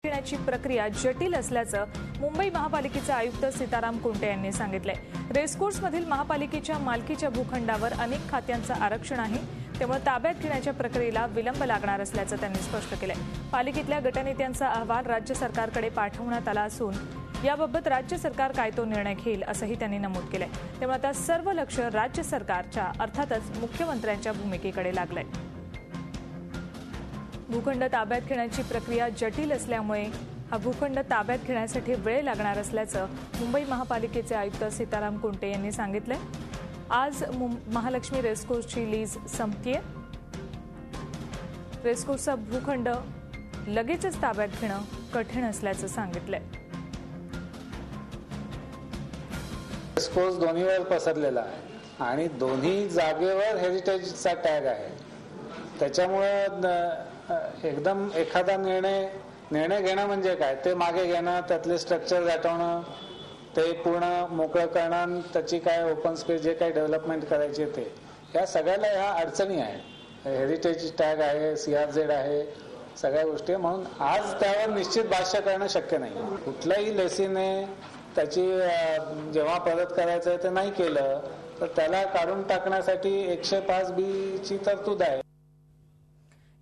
घेण्याची प्रक्रिया जटिल असल्याचं मुंबई महापालिकेचे आयुक्त सीताराम कुंटे यांनी सांगितले। रेसकोर्समधील महापालिकेच्या मालकीच्या भूखंडावर अनेक खात्यांचं आरक्षण आहे, त्यामुळे ताब्यात घेण्याच्या प्रक्रियेला विलंब लागणार असल्याचं त्यांनी स्पष्ट केलंय। पालिकेतल्या गटनेत्यांचा अहवाल राज्य सरकारकडे पाठवण्यात आला असून याबाबत राज्य सरकार काय तो निर्णय घेईल असंही त्यांनी नमूद केलंय। त्यामुळे आता सर्व लक्ष राज्य सरकारच्या अर्थातच मुख्यमंत्र्यांच्या भूमिकेकडे लागलंय। भूखंड ताब्यात घेण्याची प्रक्रिया जटिल असल्यामुळे हा भूखंड ताब्यात घेण्यासाठी वेळ लागणार असल्याचं मुंबई महापालिकेचे आयुक्त सीताराम कुंटे यांनी सांगितले। आज महालक्ष्मी रेसकोर्सची लीज संपतेय। रेसकोर्सचा भूखंड लगेचच ताब्यात घेणं कठीण असल्याचं सांगितलंय। रेसकोर्स दोन्हीवर पसरलेला आहे आणि दोन्ही जागेवर हेरिटेजचा टॅग आहे, त्याच्यामुळे एकदम एखादा निर्णय घेणं म्हणजे काय, ते मागे घेणं, त्यातले स्ट्रक्चर गाठवणं, ते पूर्ण मोकळं करणं, त्याची काय ओपन स्पेस जे काही डेव्हलपमेंट करायची ते या सगळ्याला ह्या अडचणी आहेत। हेरिटेज टॅग आहे, CRZ आहे, सगळ्या गोष्टी, म्हणून आज त्यावर निश्चित भाष्य करणं शक्य नाही। कुठल्याही लेसीने त्याची जेव्हा परत करायचं ते नाही केलं तर त्याला काढून टाकण्यासाठी 105B ची तरतूद आहे।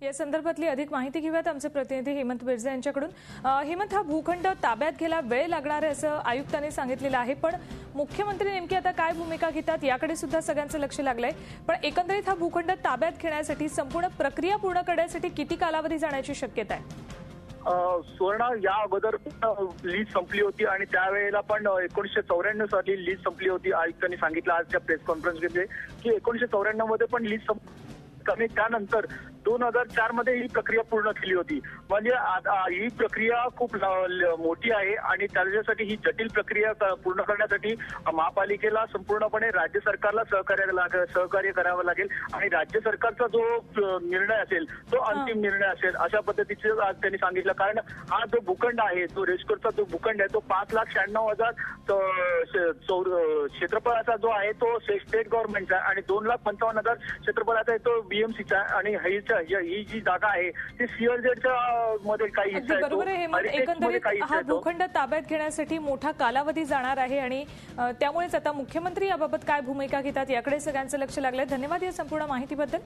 या संदर्भातली अधिक माहिती घेऊयात आमचे प्रतिनिधी हेमंत बिर्जे यांच्याकडून। हेमंत, हा भूखंड ताब्यात घ्यायला वेळ लागणार आहे असं आयुक्तांनी सांगितलेलं आहे, पण मुख्यमंत्री नेमकी आता काय भूमिका घेतात याकडे सुद्धा सगळ्यांचं लक्ष लागलंय। पण एकंदरीत हा भूखंड ताब्यात घेण्यासाठी संपूर्ण प्रक्रिया पूर्ण करण्यासाठी किती कालावधी जाण्याची शक्यता आहे? सुवर्णा, या अगोदर लीज संपली होती आणि त्यावेळेला पण 1994 साली लीज संपली होती। आयुक्तांनी सांगितलं आजच्या प्रेस कॉन्फरन्समध्ये की 1994 मध्ये पण लीज आणि त्यानंतर 2004 मध्ये ही प्रक्रिया पूर्ण केली होती। म्हणजे ही प्रक्रिया खूप मोठी आहे आणि त्याच्यासाठी ही जटिल प्रक्रिया पूर्ण करण्यासाठी महापालिकेला संपूर्णपणे राज्य सरकारला सहकार्य करावं लागेल आणि राज्य सरकारचा जो निर्णय असेल तो अंतिम निर्णय असेल अशा पद्धतीचे आज त्यांनी सांगितलं। कारण हा जो भूखंड आहे, जो रेसकोर्सचा जो भूखंड आहे तो 5,96,000 क्षेत्रफळाचा जो आहे तो स्टेट गव्हर्नमेंटचा आणि 2,55,000 क्षेत्रफळाचा आहे तो BMCचा आणि ही जी जागा आहे ती CRZच्या मध्ये काही हिस्सा आहे। बरोबर आहे हेमंत, एकंदरीत हा भूखंड ताब्यात घेण्यासाठी मोठा कालावधी जाणार आहे आणि त्यामुळेच आता मुख्यमंत्री याबाबत काय भूमिका घेतात याकडे सगळ्यांचं लक्ष लागलंय। धन्यवाद या संपूर्ण माहितीबद्दल।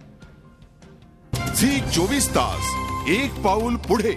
झी 24 तास, एक पाऊल पुढे।